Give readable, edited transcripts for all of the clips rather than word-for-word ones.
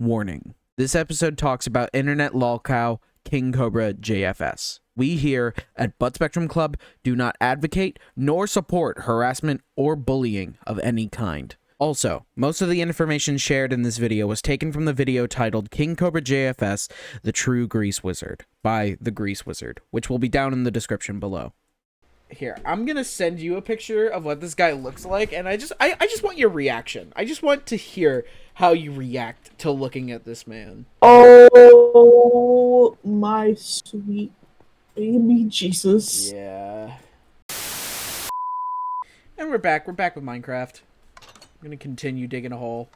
Warning. This episode talks about internet lolcow KingCobra JFS. We here at Butt Spectrum Club do not advocate nor support harassment or bullying of any kind. Also, most of the information shared in this video was taken from the video titled KingCobra JFS, The True Grease Wizard by The Grease Wizard, which will be down in the description below. Here, I'm gonna send you a picture of what this guy looks like, and I just want your reaction. I just want to hear how you react to looking at this man. Oh my sweet baby Jesus. Yeah. And we're back with Minecraft. I'm gonna continue digging a hole.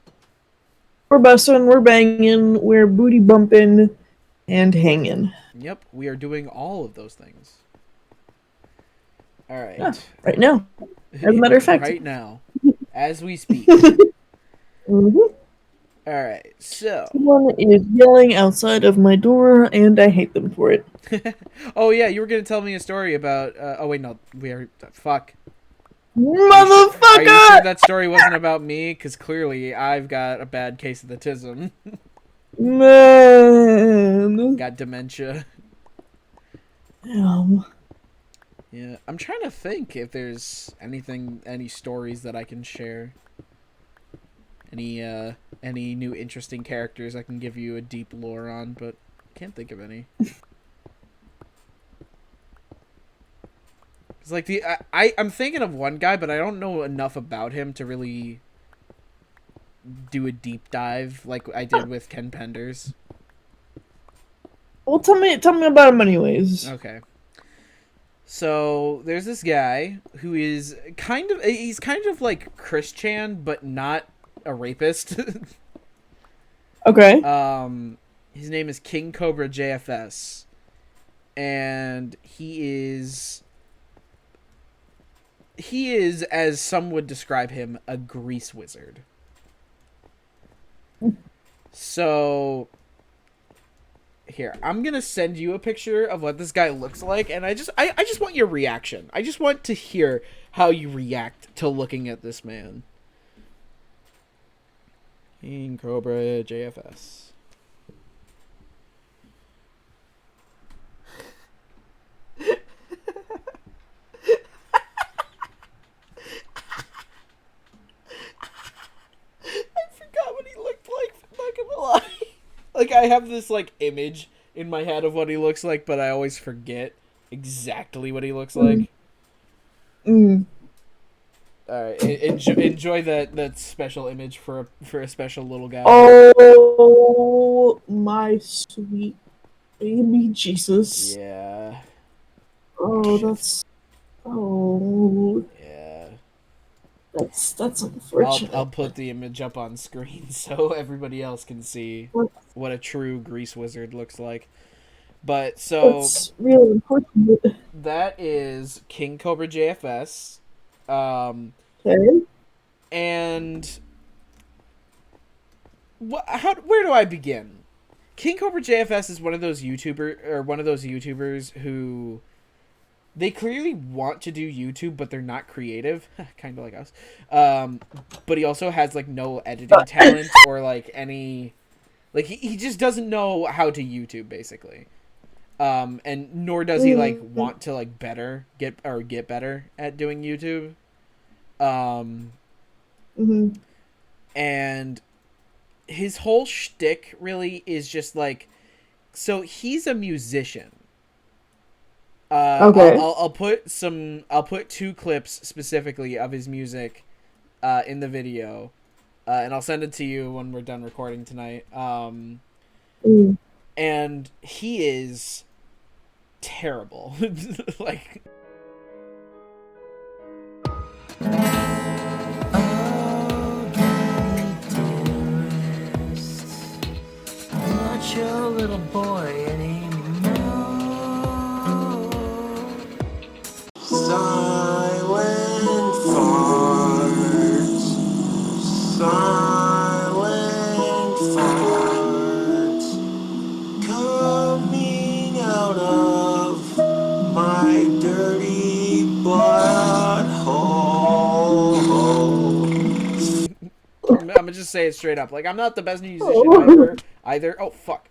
We're busting, we're banging, we're booty bumping and hanging. Yep, we are doing all of those things. Alright. Yeah, right now. As a matter of fact. Right now. As we speak. Alright, so. Someone is yelling outside of my door, and I hate them for it. Oh, yeah, you were going to tell me a story about. Oh, wait, no. We are. Fuck. Motherfucker! Are you sure that story wasn't about me? Because clearly I've got a bad case of the tism. Man. Got dementia. Damn. Yeah, I'm trying to think if there's any stories that I can share. Any new interesting characters I can give you a deep lore on, but I can't think of any. It's like I'm thinking of one guy, but I don't know enough about him to really do a deep dive like I did with Ken Penders. Well, tell me about him anyways. Okay. So there's this guy who is he's kind of like Christian, but not a rapist. Okay. His name is KingCobra JFS, and he is, as some would describe him, a grease wizard. So here, I'm gonna send you a picture of what this guy looks like, and I just want your reaction. I just want to hear how you react to looking at this man. KingCobra JFS. Like, I have this, like, image in my head of what he looks like, but I always forget exactly what he looks like. Alright, enjoy that special image for a special little guy. Oh my sweet baby Jesus. Yeah. Oh, that's... Oh... Yeah. That's unfortunate. I'll put the image up on screen so everybody else can see what a true grease wizard looks like. But so that's really unfortunate. That is KingCobra JFS. Okay. And where do I begin? KingCobra JFS is one of those YouTubers who they clearly want to do YouTube, but they're not creative, kind of like us. But he also has like no editing talent or like any, like he just doesn't know how to YouTube basically. And nor does he like want to like get better at doing YouTube. And his whole shtick really is just like, so he's a musician. Okay. I'll put two clips specifically of his music in the video, and I'll send it to you when we're done recording tonight. And he is terrible. Like, your little boy anymore. Silent farts, silent farts, coming out of my dirty butthole. I'm just say it straight up. Like, I'm not the best musician either. Oh, fuck.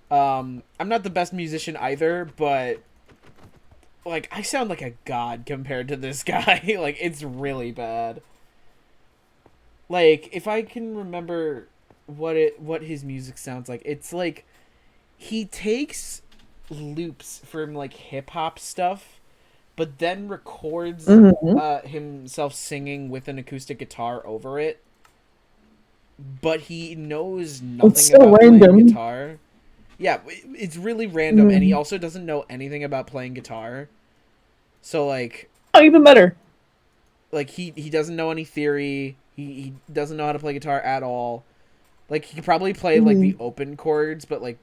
I'm not the best musician either, but like, I sound like a god compared to this guy. Like, it's really bad. Like, if I can remember what his music sounds like, it's like he takes loops from like hip hop stuff, but then records himself singing with an acoustic guitar over it. But he knows nothing about playing guitar. Yeah, it's really random, and he also doesn't know anything about playing guitar. So like, oh, even better. Like he doesn't know any theory. He doesn't know how to play guitar at all. Like, he could probably play like the open chords, but like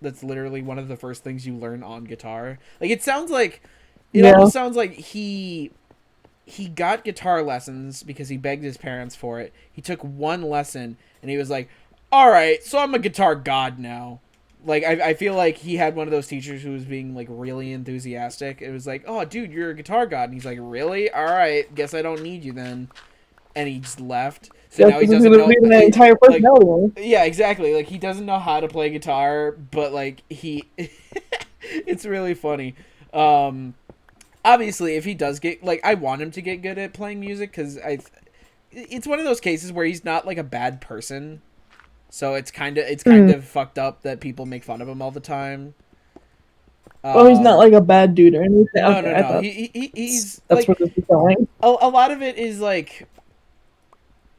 that's literally one of the first things you learn on guitar. Like, it sounds like almost sounds like he got guitar lessons because he begged his parents for it. He took one lesson and he was like, "All right, so I'm a guitar god now." Like, I feel like he had one of those teachers who was being like really enthusiastic. It was like, "Oh, dude, you're a guitar god," and he's like, "Really? All right, guess I don't need you then." And he just left. So now he doesn't know the entire personality. Yeah, exactly. Like, he doesn't know how to play guitar, but like he, it's really funny. Obviously, if he does get like, I want him to get good at playing music because it's one of those cases where he's not like a bad person, so it's kind of fucked up that people make fun of him all the time. Well, he's not like a bad dude or anything. No, okay, no. He's that's like, what this is going. A lot of it is like,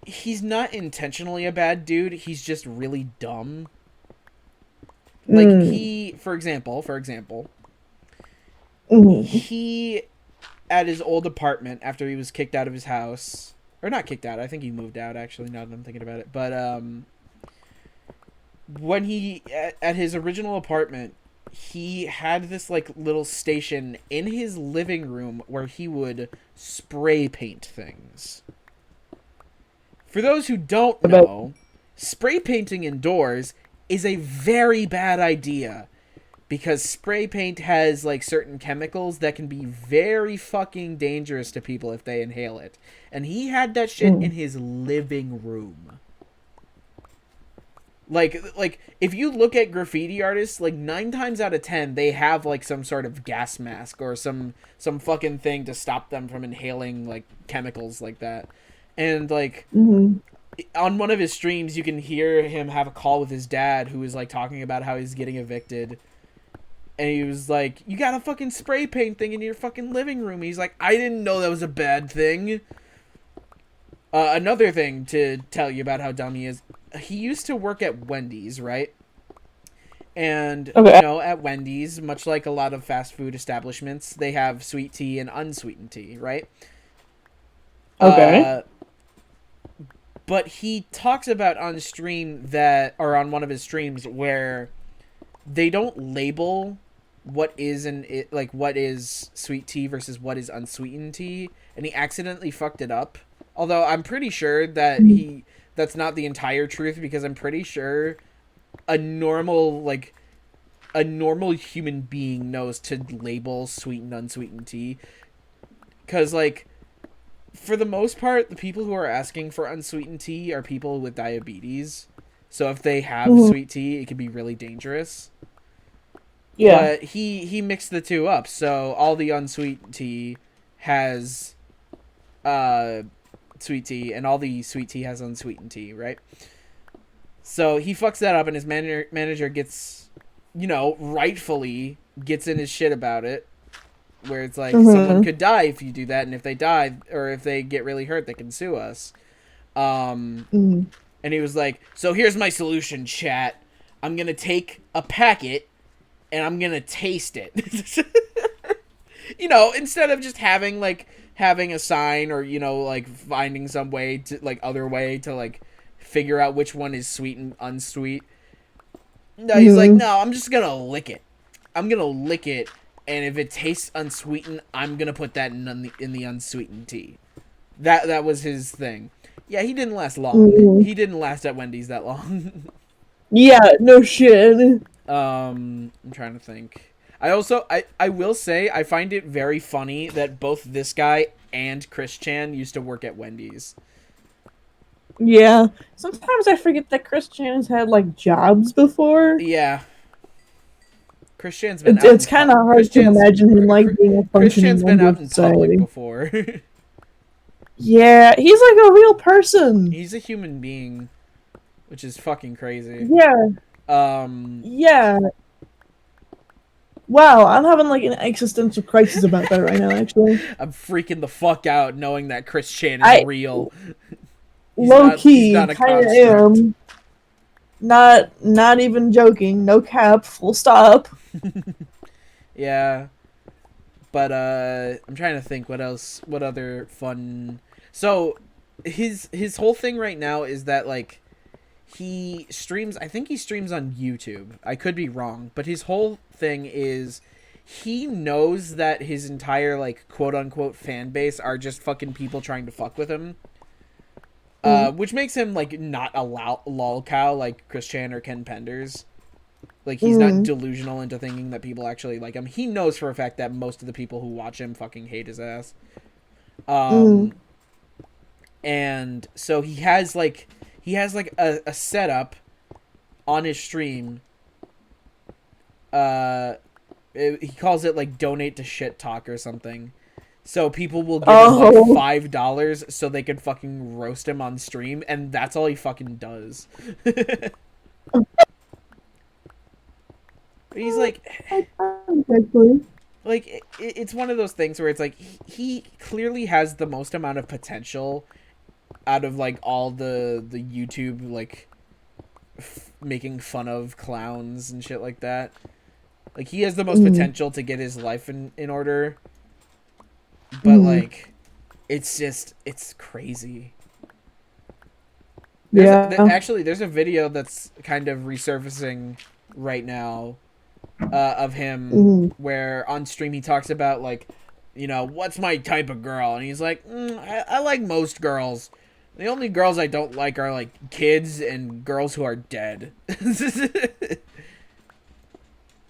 he's not intentionally a bad dude. He's just really dumb. Like, he, for example, he, at his old apartment, after he was kicked out of his house, or not kicked out, I think he moved out, actually, now that I'm thinking about it, but, when he, at his original apartment, he had this, like, little station in his living room where he would spray paint things. For those who don't know, spray painting indoors is a very bad idea because spray paint has like certain chemicals that can be very fucking dangerous to people if they inhale it. And he had that shit in his living room. Like if you look at graffiti artists, like 9 times out of 10 they have like some sort of gas mask or some fucking thing to stop them from inhaling like chemicals like that. And, like, on one of his streams, you can hear him have a call with his dad who is, like, talking about how he's getting evicted. And he was like, "You got a fucking spray paint thing in your fucking living room." He's like, "I didn't know that was a bad thing." Another thing to tell you about how dumb he is, he used to work at Wendy's, right? And, you know, at Wendy's, much like a lot of fast food establishments, they have sweet tea and unsweetened tea, right? But he talks about on stream that, or on one of his streams, where they don't label what is what is sweet tea versus what is unsweetened tea, and he accidentally fucked it up. Although I'm pretty sure that that's not the entire truth, because I'm pretty sure a normal human being knows to label sweet and unsweetened tea, because like, for the most part, the people who are asking for unsweetened tea are people with diabetes. So if they have sweet tea, it can be really dangerous. Yeah. But he mixed the two up. So all the unsweetened tea has sweet tea, and all the sweet tea has unsweetened tea, right? So he fucks that up, and his manager gets, you know, rightfully gets in his shit about it. Where it's like, someone could die if you do that, and if they die, or if they get really hurt, they can sue us. And he was like, "So here's my solution, chat. I'm gonna take a packet, and I'm gonna taste it." You know, instead of just having a sign, or, you know, like, finding some way to, like, other way to, like, figure out which one is sweet and unsweet. No, he's like, "No, I'm just gonna lick it. I'm gonna lick it. And if it tastes unsweetened, I'm gonna put that in the unsweetened tea." That was his thing. Yeah, he didn't last long. He didn't last at Wendy's that long. Yeah, no shit. I'm trying to think. I will say, I find it very funny that both this guy and Chris Chan used to work at Wendy's. Yeah. Sometimes I forget that Christian has had like jobs before. Yeah. Christian's been out It's in kind of hard to imagine him like being a functioning Christian's been member out of in public society. before. Yeah, he's like a real person. He's a human being, which is fucking crazy. Yeah, Um, yeah. Wow, I'm having like an existential crisis about that right now. Actually, I'm freaking the fuck out knowing that Christian is I real. low He's key not a kind of construct. am. Not even joking. No cap. Full stop. Yeah. But I'm trying to think what other fun. So his whole thing right now is that like he streams, I think he streams on YouTube. I could be wrong, but his whole thing is he knows that his entire like quote unquote fan base are just fucking people trying to fuck with him. Which makes him like not a lol cow like Chris Chan or Ken Penders. Like he's not delusional into thinking that people actually like him. He knows for a fact that most of the people who watch him fucking hate his ass. And so he has like a setup on his stream. He calls it like donate to shit talk or something. So people will give him like $5 so they can fucking roast him on stream, and that's all he fucking does. He's like, it's one of those things where it's like he clearly has the most amount of potential out of like all the YouTube like making fun of clowns and shit like that. Like he has the most potential to get his life in order, but like it's crazy. There's a video that's kind of resurfacing right now of him where on stream he talks about like, you know, what's my type of girl, and he's like, I like most girls. The only girls I don't like are like kids and girls who are dead.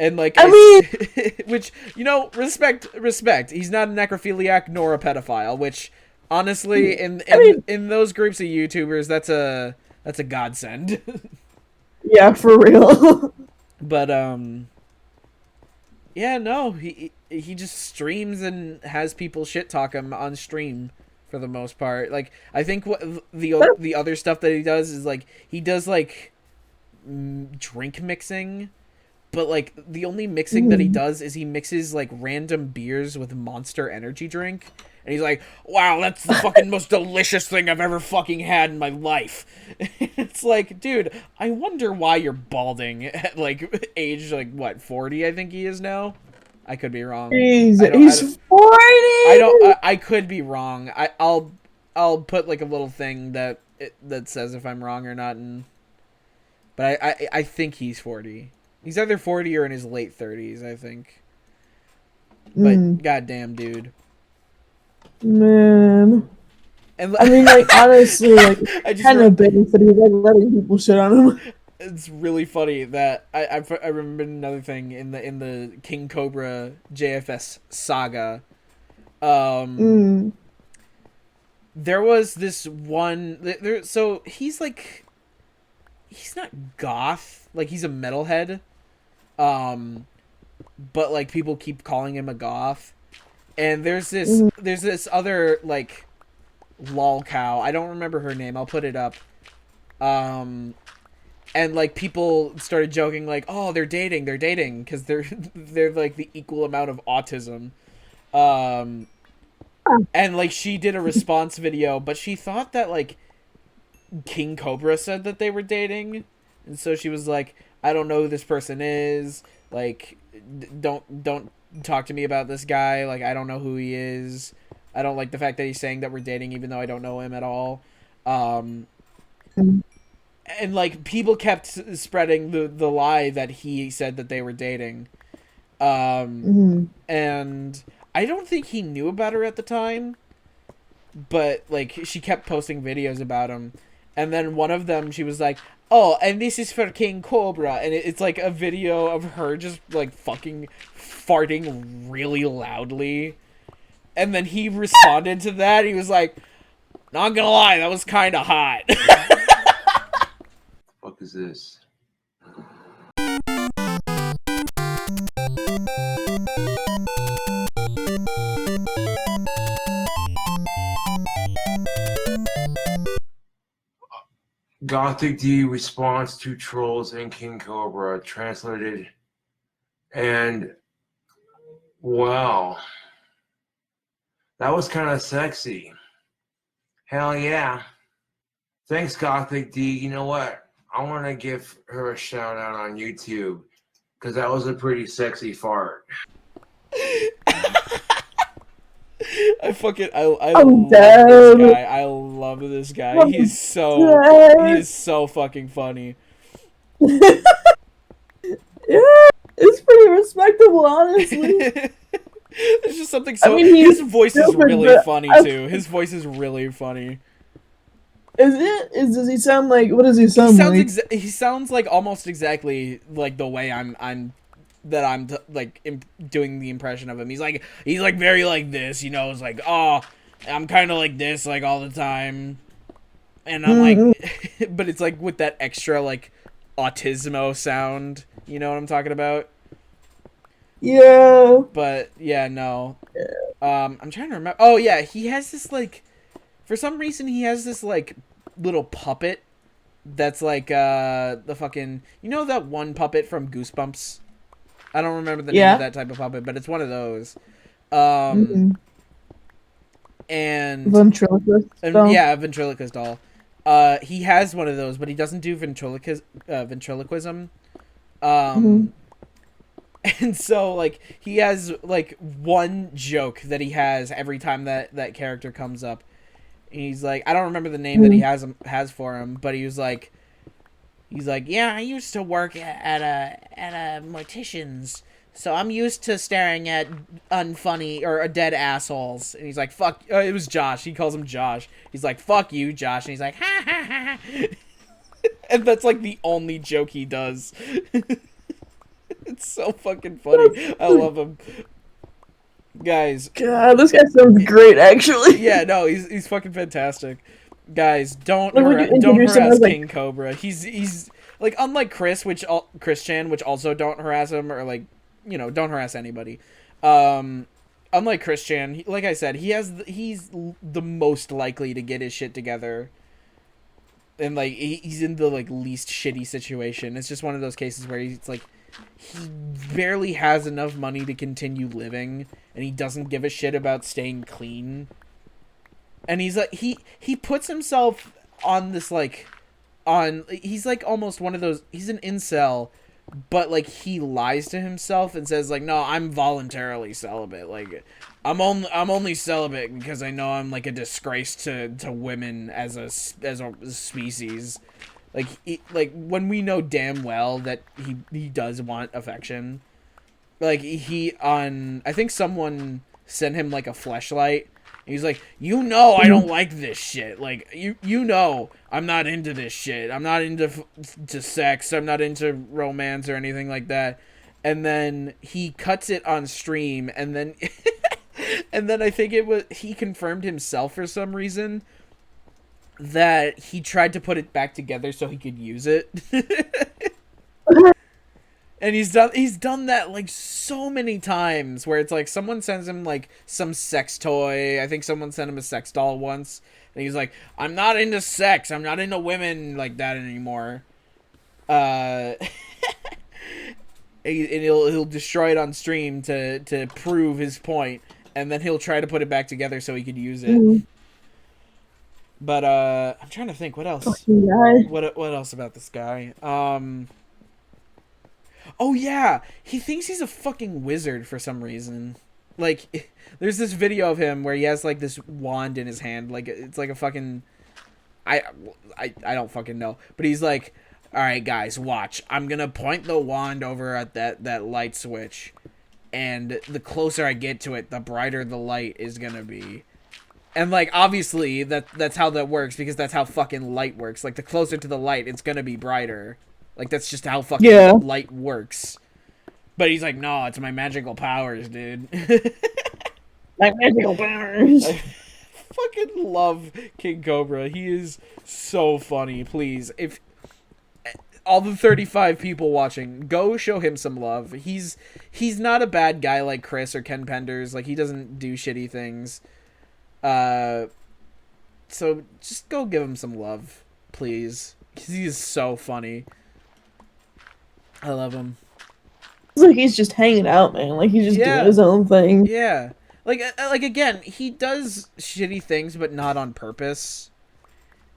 And like I mean, which, you know, respect. He's not a necrophiliac nor a pedophile, which honestly in those groups of YouTubers that's a godsend. Yeah, for real. But yeah, no, he just streams and has people shit talk him on stream for the most part. Like I think what the other stuff that he does is like he does like drink mixing, but like the only mixing that he does is he mixes like random beers with Monster Energy drink. And he's like, wow, that's the fucking most delicious thing I've ever fucking had in my life. It's like, dude, I wonder why you're balding at, like, age, like, what, 40, I think he is now? I could be wrong. He's 40! I could be wrong. I'll put, like, a little thing that says if I'm wrong or not. But I think he's 40. He's either 40 or in his late 30s, I think. But, goddamn, dude. Man. And I mean, like, honestly, like, kind of big that he's, like, letting people shit on him. It's really funny that I remember another thing in the KingCobra JFS saga. There was this one... So, he's, like... He's not goth. Like, he's a metalhead. But, like, people keep calling him a goth. And there's this other, like, lol cow. I don't remember her name. I'll put it up. And, like, people started joking, like, oh, they're dating, because they're, like, the equal amount of autism. And, like, she did a response video, but she thought that, like, KingCobra said that they were dating. And so she was like, I don't know who this person is. Like, don't talk to me about this guy. Like, I don't know who he is. I don't like the fact that he's saying that we're dating even though I don't know him at all. And like people kept spreading the lie that he said that they were dating. And I don't think he knew about her at the time, but like she kept posting videos about him. And then one of them, she was like, oh, and this is for KingCobra. And it's like a video of her just like fucking farting really loudly. And then he responded to that. He was like, Not gonna lie, that was kind of hot. What is this? Gothic D response to trolls and KingCobra translated, and wow, that was kind of sexy. Hell yeah. Thanks, Gothic D. You know what? I want to give her a shout out on YouTube because that was a pretty sexy fart. I I'm love this dead. guy. I love this guy. I'm He is so fucking funny. Yeah, it's pretty respectable, honestly. There's just something so. I mean, his voice is stupid, really but funny too. His voice is really funny. Is it? Does he sound like? What does he sound like? He sounds like almost exactly like the way I'm doing the impression of him. He's like very like this, you know. It's like, oh, I'm kind of like this like all the time, and I'm like, but it's like with that extra like autismo sound. You know what I'm talking about? Yeah. But yeah, no. I'm trying to remember. Oh yeah, he has this like, for some reason he has this like little puppet that's like the fucking, you know that one puppet from Goosebumps? I don't remember the name of that type of puppet, but it's one of those. And Ventriloquist doll. yeah, ventriloquist doll. He has one of those, but he doesn't do ventriloquism. And so, like, he has, like, one joke that he has every time that character comes up. And he's like, I don't remember the name that he has for him, but he's like, yeah, I used to work at a mortician's, so I'm used to staring at unfunny or dead assholes. And he's like, fuck, it was Josh. He calls him Josh. He's like, fuck you, Josh. And he's like, ha ha ha. And that's, like, the only joke he does. It's so fucking funny. I love him. Guys. God, this guy sounds great, actually. Yeah, no, he's fucking fantastic. Guys, don't Like, harass like, KingCobra. He's like, unlike Christian, which also don't harass him, or like, you know, don't harass anybody. Unlike Christian, like I said, he's the most likely to get his shit together. And like he's in the like least shitty situation. It's just one of those cases where he's like, he barely has enough money to continue living, and he doesn't give a shit about staying clean. And he's like, he puts himself on this like, he's like almost one of those, he's an incel, but like he lies to himself and says like, no, I'm voluntarily celibate. Like, I'm only celibate because I know I'm like a disgrace to women as a species. Like when we know damn well that he does want affection. Like I think someone sent him like a fleshlight. He's like, you know, I don't like this shit. Like, you know, I'm not into this shit. I'm not into sex. I'm not into romance or anything like that. And then he cuts it on stream, and then and then I think he confirmed himself for some reason that he tried to put it back together so he could use it. And he's done that like so many times where it's like someone sends him like some sex toy. I think someone sent him a sex doll once, and he's like, I'm not into sex. I'm not into women like that anymore. And he'll destroy it on stream to prove his point, and then he'll try to put it back together so he could use it. But I'm trying to think what else. What else about this guy? Oh yeah, he thinks he's a fucking wizard for some reason. Like, there's this video of him where he has like this wand in his hand, like it's like a fucking, I don't fucking know, but he's like, all right guys, watch, I'm gonna point the wand over at that light switch, and the closer I get to it, the brighter the light is gonna be. And like obviously that's how that works, because that's how fucking light works. Like, the closer to the light, it's gonna be brighter. Like, that's just how fucking light works. But he's like, no, it's my magical powers, dude. My magical powers. fucking love KingCobra. He is so funny. Please, if all the 35 people watching, go show him some love. He's not a bad guy like Chris or Ken Penders. Like, he doesn't do shitty things. So just go give him some love, please. 'Cause he is so funny. I love him. It's like he's just hanging out, man. Like he's just doing his own thing. Yeah. Like again, he does shitty things, but not on purpose.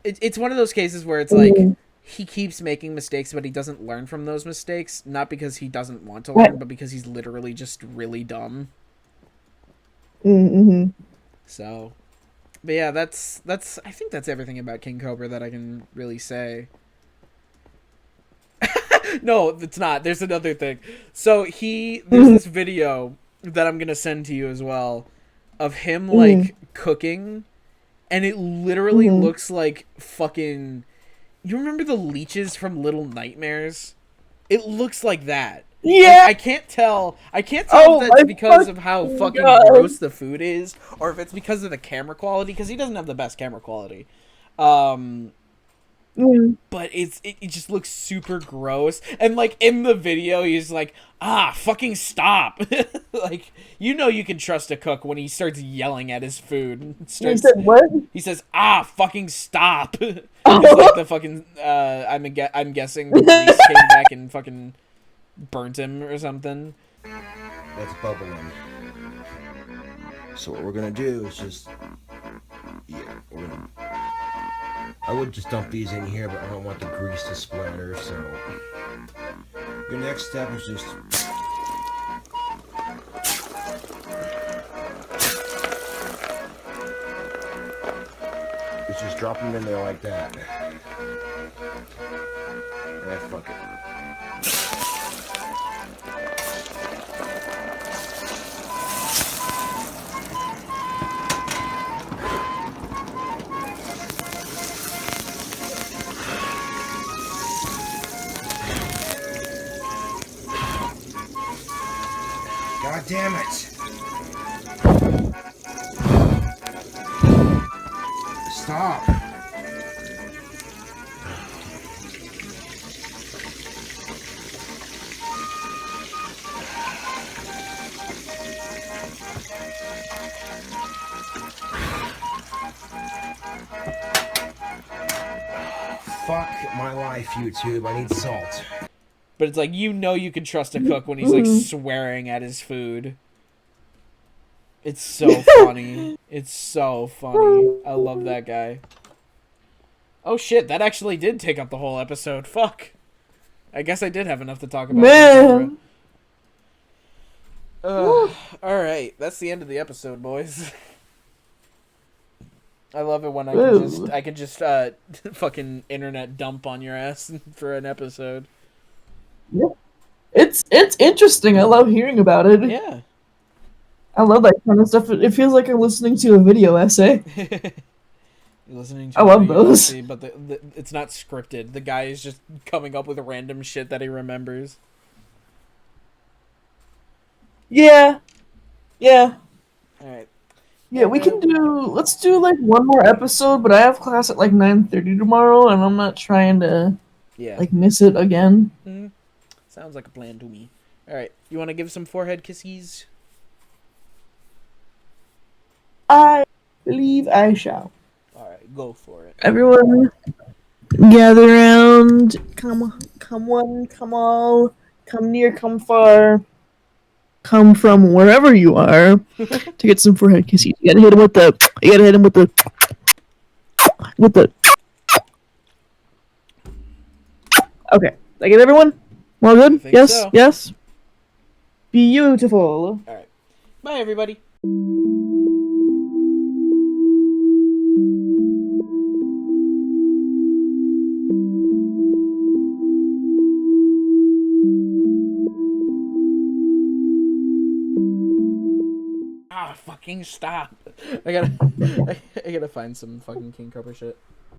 It's one of those cases where it's like he keeps making mistakes, but he doesn't learn from those mistakes. Not because he doesn't want to learn, but because he's literally just really dumb. Mm-hmm. So, but yeah, that's I think that's everything about KingCobra that I can really say. No, it's not. There's another thing. So there's this video that I'm gonna send to you as well of him like cooking, and it literally looks like fucking. You remember the leeches from Little Nightmares? It looks like that. Yeah. Like, I can't tell if that's because of how fucking gross the food is, or if it's because of the camera quality. Because he doesn't have the best camera quality. But it just looks super gross. And like in the video, he's like, fucking stop. Like, you can trust a cook when he starts yelling at his food. He said what? He says, fucking stop. Like the fucking I'm guessing the grease came back and fucking burnt him or something. That's bubbling. So what we're gonna do is just I would just dump these in here, but I don't want the grease to splatter, so your next step is just drop them in there like that. Fuck it. God damn it! Stop! Fuck my life, YouTube. I need salt. But it's like, you can trust a cook when he's like swearing at his food. It's so funny. It's so funny. I love that guy. Oh shit, that actually did take up the whole episode. Fuck. I guess I did have enough to talk about. Man. Alright, that's the end of the episode, boys. I love it when I can just fucking internet dump on your ass for an episode. Yeah. It's interesting. I love hearing about it. Yeah. I love that kind of stuff. It feels like I'm listening to a video essay. You're listening to I love those. Essay, but it's not scripted. The guy is just coming up with random shit that he remembers. Yeah. Yeah. Alright. Yeah, let's do like one more episode, but I have class at like 9:30 tomorrow, and I'm not trying to like miss it again. Mm-hmm. Sounds like a plan to me. Alright, you want to give some forehead kisses? I believe I shall. Alright, go for it. Everyone, gather around. Come one, come all. Come near, come far. Come from wherever you are to get some forehead kisses. You gotta hit him with the. Okay, I get everyone. All good? Yes, so. Yes. Beautiful. Alright. Bye, everybody. Fucking stop. I gotta find some fucking KingCobra shit.